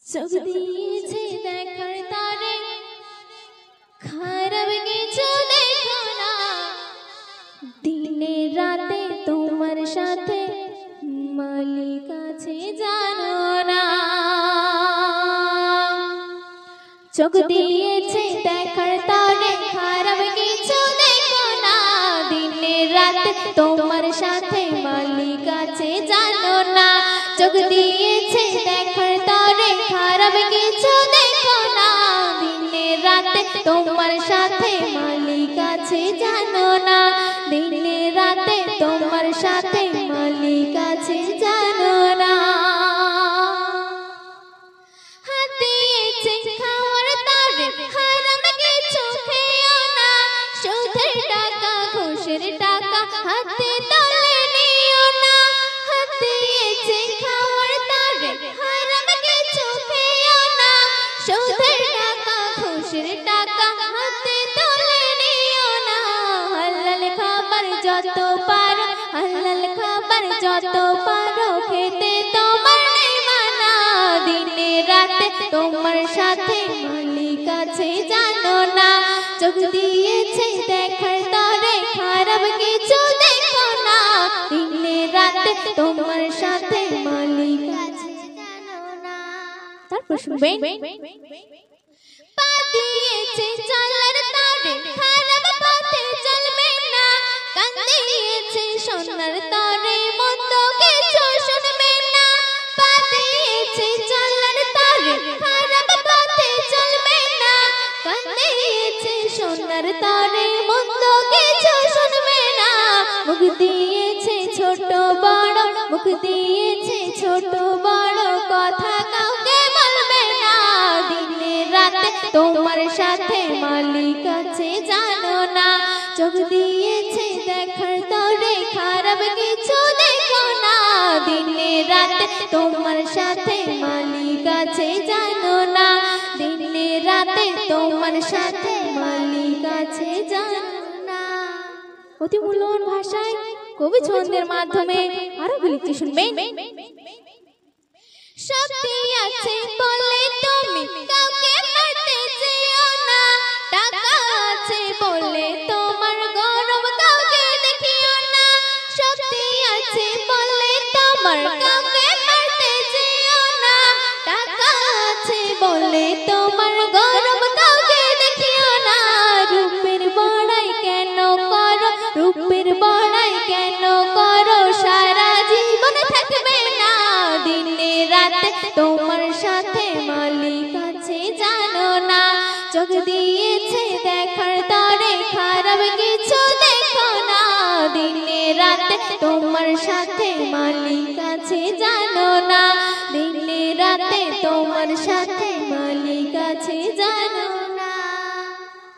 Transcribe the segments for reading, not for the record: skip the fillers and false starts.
চোখ দিয়েছে দেখার তারে খারাপ কিছু দেখো না দিনে রাতে তোমার সাথে মালিক আছে জানো না চোখ দিয়েছে দেখার তারে খারাপ কিছু দেখো না দিনে রাতে তোমার সাথে মালিক আছে জানো না চোখ দিয়েছে দেখার তারে খারাপ কিছু দেখো না দিনে রাতে তোমার সাথে মালিক আছে জানো না দিনে রাতে তোমার সাথে মালিক আছে জানো না হাত দিয়েছে খাওয়ার তারে খারাপ কিছু খেও না সুদের টাকা ঘুষের টাকা হাতে তুলে নিও না হাত দিয়েছে খাওয়ার তারে খারাপ কিছু খেও না সুদের টাকা ঘুষের টাকা হাতে তুলে নিও না হালাল খাবার যত পারো হালাল খাবার যত পারো খেতে তোমার নেই মানা দিনে রাতে তোমার সাথে মালিক আছে জানো না চোখ দিয়েছে দেখার তারে খারাপ কিছু দেখো না দিনে রাতে তোমার সাথে মালিক আছে জানো না তারপর শুনবেন পা দিয়েছে চলার তারে খারাপ পথে চলবে না কান দিয়েছে সোনার তারে মন্দ কিছু শুনবে না পা দিয়েছে চলার তারে খারাপ পথে চলবে না কান দিয়েছে সোনার তারে মন্দ কিছু শুনবে না মুখ দিয়েছে ছোট বড় মুখ দিয়েছে ছোট বড় কথা কাউকে বলবে না দিনে রাতে তোমার সাথে মালিক আছে জানো না চোখ দিয়েছে দেখার তরে খারাপ কিছু দেখো না দিনে রাতে তোমার সাথে মালিক আছে জানো না দিনে রাতে তোমার সাথে মালিক আছে জানো না অতি মূল্যবান ভাষায় কবি ছন্দের মাধ্যমে আরো লিখতে শুনবেন শক্তি আছে বলে তুমি কাউকে মারতে চেও না টাকা আছে বলে তোমার গরম কাউকে দেখিও না শক্তি আছে বলে তোমার কাউকে মারতে চেও না টাকা আছে বলে তোমার গরম কাউকে দেখিও না রূপের বড়াই কেন করো রূপের বড়াই কেন করো সারা জীবন থাকবে না দিনে রাতে তোমার সাথে মালিক আছে জানো না চোখ দিয়েছে দেখার তরে খারাপ কিছু দেখো না দিনে রাতে তোমার সাথে মালিক আছে জানো না দিনে রাতে তোমার সাথে মালিক আছে জানো না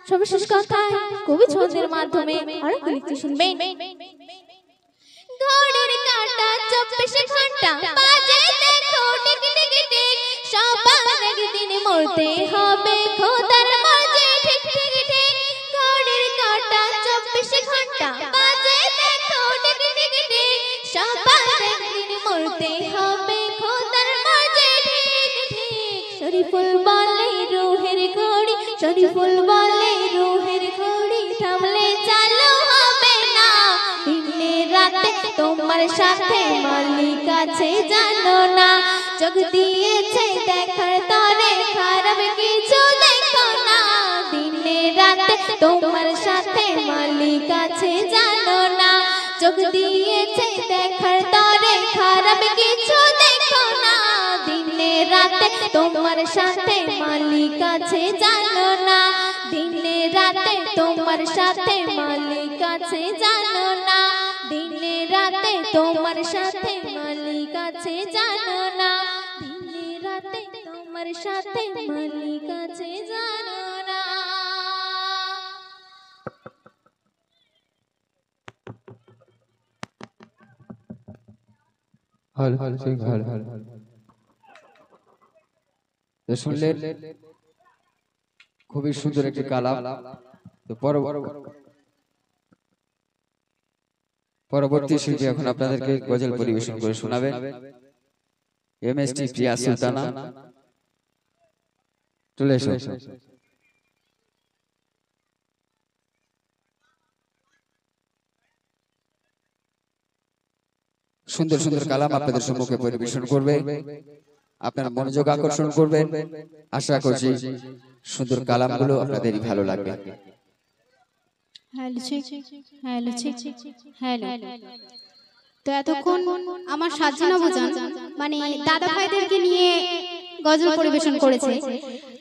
সর্বশেষ কথা কবি ছন্দের মাধ্যমে আরো লিখতে শুনবেন ঘড়ির কাঁটা 24 ঘন্টা বাজে দেখো টিক টিক টিক সবার একদিন মরতে হবে খোদার মাঝে ঠিক ঠিক ঠিক ঘড়ির কাঁটা 24 ঘন্টা বাজে দেখো টিক টিক টিক সবার একদিন মরতে হবে খোদার মাঝে ঠিক ঠিক শরীফুল বলে রূহের ঘড়ি শরীফুল বলে রূহের ঘড়ি থামলে চালু হবে না দিনে রাতে তোমার সাথে মালিক আছে জানো না চোখ দিয়েছে দেখার তরে খারাপ কিছু দেখো না দিনে রাতে তোমার সাথে মালিক আছে জানো না চোখ দিয়েছে দেখার তরে খারাপ কিছু দেখো না দিনে রাতে তোমার সাথে মালিক আছে জানো না দিনে রাতে তোমার সাথে মালিক আছে জানো না দিনে রাতে তোমার সাথে মালিক আছে জানো না দিনে রাতে তোমার সাথে মালিক আছে জানো না হল হল ঠিক হল হল তো শুনলেন খুবই সুন্দর একটি কালাম তো পরবর্তী শিল্পী এখন আপনাদেরকে গজল পরিবেশন করে শোনাবেন এমএসটি প্রিয়া সুলতানা চলে এসো। সুন্দর সুন্দর কালাম আপনাদের সম্মুখে পরিবেশন করবে, আপনার মনোযোগ আকর্ষণ করবেন। আশা করছি সুন্দর কালামগুলো আপনাদেরই ভালো লাগবে। তো এতক্ষণ আমার সাজনা বোঝান মানে দাদা ভাইদেরকে নিয়ে গজল পরিবেশন করেছে,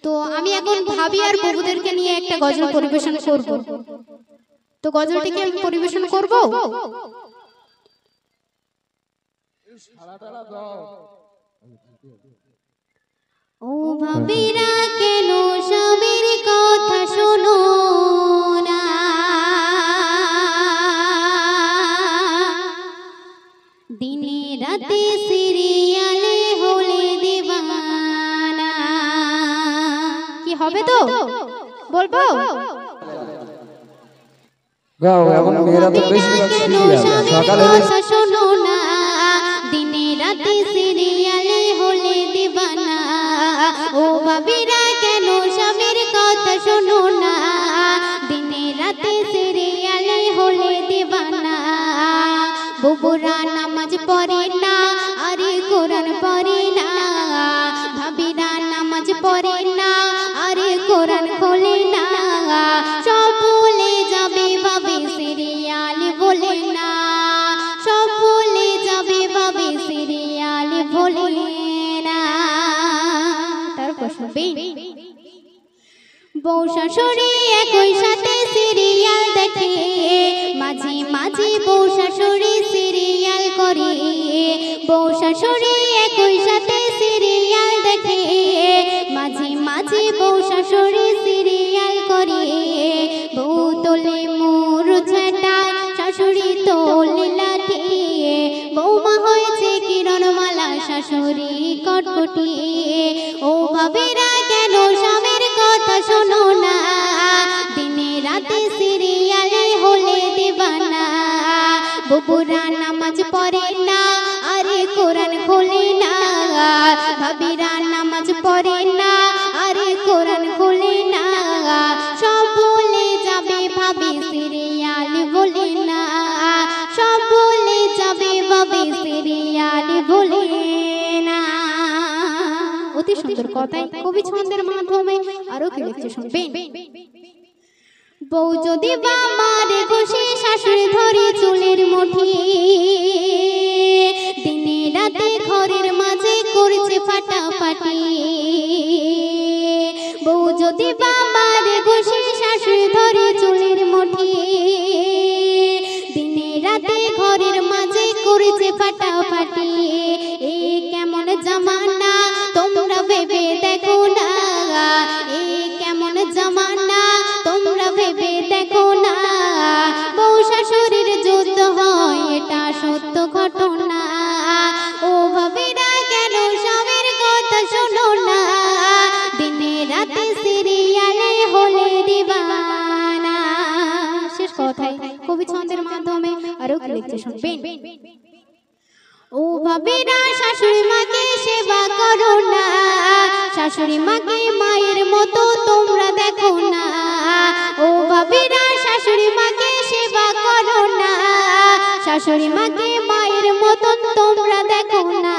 তো আমি এখন ভাবি আর বাবুদেরকে নিয়ে একটা গজল পরিবেশন করব। তো গজলটিকে আমি পরিবেশন করব। ও ভাবিরা কেন স্বামীর কথা শোনো না, দিনে রাতে সিরিয়ালে হলে দিওয়ানা। কি হবে তো বলবো? গাও, এখন মেয়েরা তো বেশিরভাগ সিরিয়াল সকালে কথা শোনো না, দিনে রাতে সিরিয়ালে হলে দিওয়ানা। ও ভাবিরা কেন স্বামীর কথা শোনো না, দিনে রাতে সিরিয়ালে হলে দিওয়ানা। বুবুরা নামাজ পড়ে না, আরে কোরআন পড়ে না, ভাবিরা নামাজ পড়ে না, আরে কোরআন খোলে না। সব ভুলে যাবে ভাবে সিরিয়াল বলে না, সব ভুলে যাবে ভাবে সিরিয়াল বলে না। তারপর শুনবেন, বউ শাশুড়ি একই সাথে সিরিয়াল দেখে, মাঝে মাঝে বউ শাশুড়ি সিরিয়াল করে। বউ শাশুড়ি একই সাথে সিরিয়াল দেখে, মাঝে মাঝে বউ শাশুড়ি সিরিয়াল করে। বউ তোলে মুরঝাটা, শাশুড়ি তোলে লাঠি, বৌমা হয়েছে কিরণমালা, শাশুড়ি কটকটি। ও ভাবিরা কেন স্বামীর কথা শোনো না, দিনে রাতে সিরিয়ালে হলে দিওয়ানা। বুবুরা নামাজ পড়ে না, আরে কোরআন খোলে না, ভাবিরা নামাজ পড়ে না, আরে কোরআন খোলে না। সব ভুলে যাবে ভাবি সিরিয়াল বলে না, সব ভুলে যাবে ভাবি সিরিয়াল বলে না। অতি সুন্দর কথাই কবি ছন্দের মাধ্যমে আরো কি লিখছে শুনবেন। বউ যদি বা মারে ঘষে, শাশুড়ি ধরে চুলের মুঠি, দিনে রাতে ঘরের মাঝে করছে ফাটাফাটি। বউ যদি বা মারে ঘষে, শাশুড়ি ধরে চুলের মুঠি, দিনে রাতে ঘরের মাঝে করছে ফাটাফাটি। এ কেমন জামানা তোমরা ভেবে দেখো না, এ কেমন জামানা তোমরা ভেবে দেখো না। বউ শাশুড়ির যুদ্ধ হয়, এটা সত্য ঘটনা। ও ভাবিরা কেন স্বামীর কথা শোনো না, দিনে রাতে সিরিয়ালে হলে দিওয়ানা। শেষ কথাই কবি ছন্দের মাধ্যমে আরো কি লিখছে শুনবেন। ও ভাবিরা শাশুড়ি মাকে সেবা করো না, শাশুড়ি মাকে মায়ের মতো তোমরা দেখো না। ও ভাবিরা শাশুড়ি মাকে সেবা করো না, শাশুড়ি মাকে মায়ের মতো তোমরা দেখো না।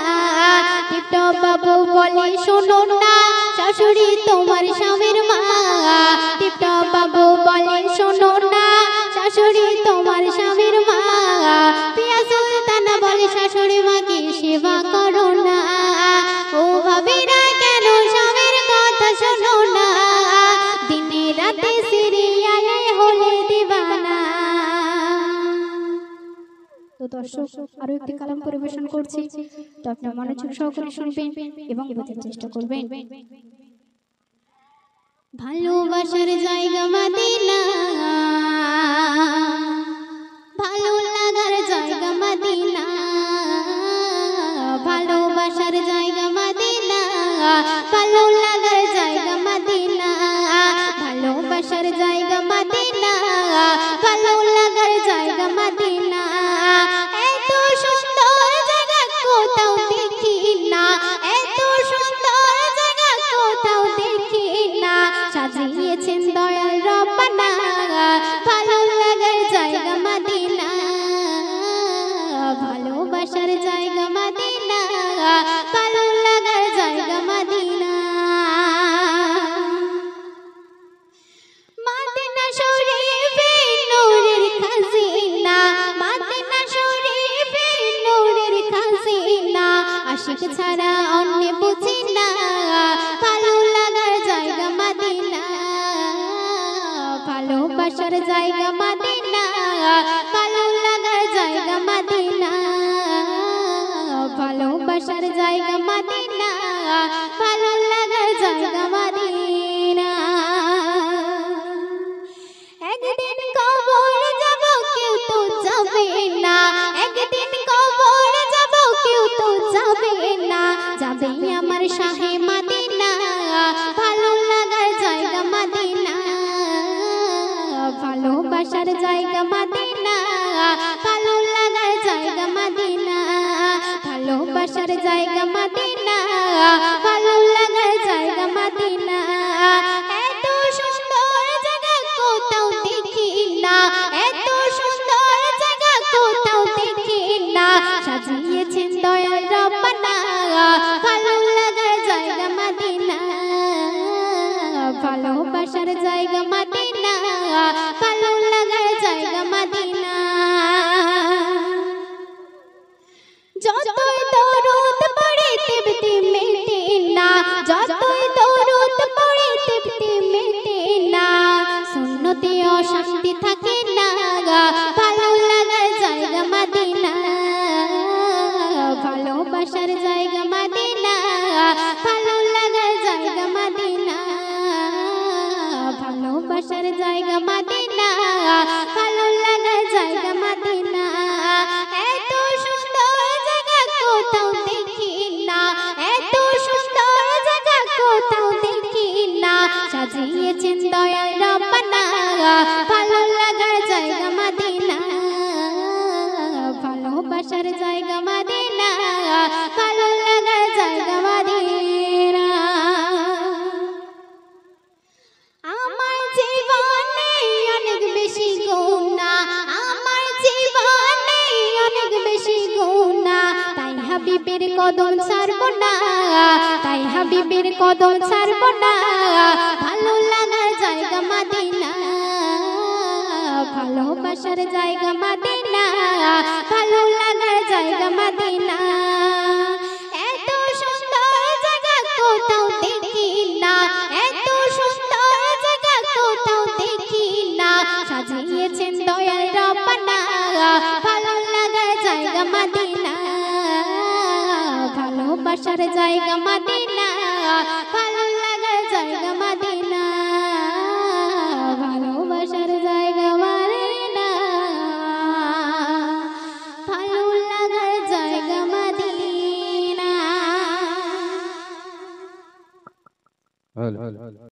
টিপটপ বাবু বলে শোনো না, শাশুড়ি তোমার স্বামীর মা। টিপটপ বাবু বলে শোনো না, শাশুড়ি তোমার স্বামীর মা। পিয়া সুলতানা বলে শাশুড়ি মাকে সেবা করো না। ও ভাবিরা কেন স্বামীর কথা শোনো না, দিনে রাতে সিরিয়ালে হলে দিওয়ানা। তো দর্শক আরো একটি কালাম পরিবেশন করছি, তো আপনারা মনোযোগ সহকারে শুনবেন এবং বোঝার চেষ্টা করবেন। ভালোবাসার জায়গা মদিনা, ভালো লাগার জায়গা মদিনা, ভালোবাসার জায়গা মদিনা, ভালো লাগার জায়গা মদিনা, ভালোবাসার জায়গা মদিনা, ভালো লাগার জায়গা মদিনা। এত সুন্দর জায়গা কোথাও দেখি না, এত সুন্দর জায়গা কোথাও দেখি অন্য বুঝি না, ভালো লাগার জায়গা মদিনা, ভালোবাসার জায়গা মদিনা, ভালো লাগার জায়গা মদিনা, ভালোবাসার জায়গা মদিনা, ভালো লাগার জায়গা মদিনা। একদিন কবর যাব কেউ তো যাবে না, একদিন কবর যাব কেউ তো যাবে না, যাবে আমার শাহে মদিনা, ভালো লাগার জায়গা মদিনা, ভালোবাসার জায়গা মদিনা, ভালো লাগার জায়গা মদিনা, ভালোবাসার জায়গা মদিনা, ভালো লাগার জায়গা মদিনা। এত সুন্দর জায়গা কোথাও দেখি না, এত সুন্দর জায়গা কোথাও দেখি না, সাজিয়েছেন দয়াল রব্বানা, ভালো লাগার জায়গা মদিনা, ভালোবাসার জায়গা মদিনা, ভালো লাগার জায়গা মদিনা। যতই দরুদ পড়ি তৃপ্তি মেটে না, যতই দরুদ পড়ি তৃপ্তি মেটে না, সুন্নতে অশান্তি থাকে না, ভালো লাগার জায়গা মদিনা, ভালোবাসার জায়গা মদিনা, ভালো লাগার জায়গা মদিনা, ভালোবাসার জায়গা মদিনা, ভালো লাগার জায়গা মদিনা। এত সুন্দর জায়গা কোথাও দেখি না, এত সুন্দর জায়গা কোথাও দেখি না, সাজিয়েছেন দয়াল রব্বানা, ভালো লাগার জায়গা মদিনা, ভালোবাসার জায়গা মদিনা, ভালো লাগার জায়গা মদিনা। আমার জীবনে অনেক বেশি গুনাহ, আমার জীবনে অনেক বেশি গুনাহ, তাই হাবিবের কদম ছাড়ব না, তাই হাবিবের কদম ছাড়ব না, ভালো লাগার জায়গা মদিনা, ভালোবাসার জায়গা মদিনা, ভালো লাগার জায়গা মদিনা। এত সুন্দর জায়গা কোথাও দেখি না, এত সুন্দর জায়গা কোথাও দেখি না, সাজিয়েছেন দয়াল রব্বানা, ভালো লাগার জায়গা মদিনা, ভালোবাসার জায়গা মদিনা, ভালো লাগার জায়গা মদিনা, ভালোবাসার জায়গা মদিনা, ভালো লাগার জায়গা মদিনা।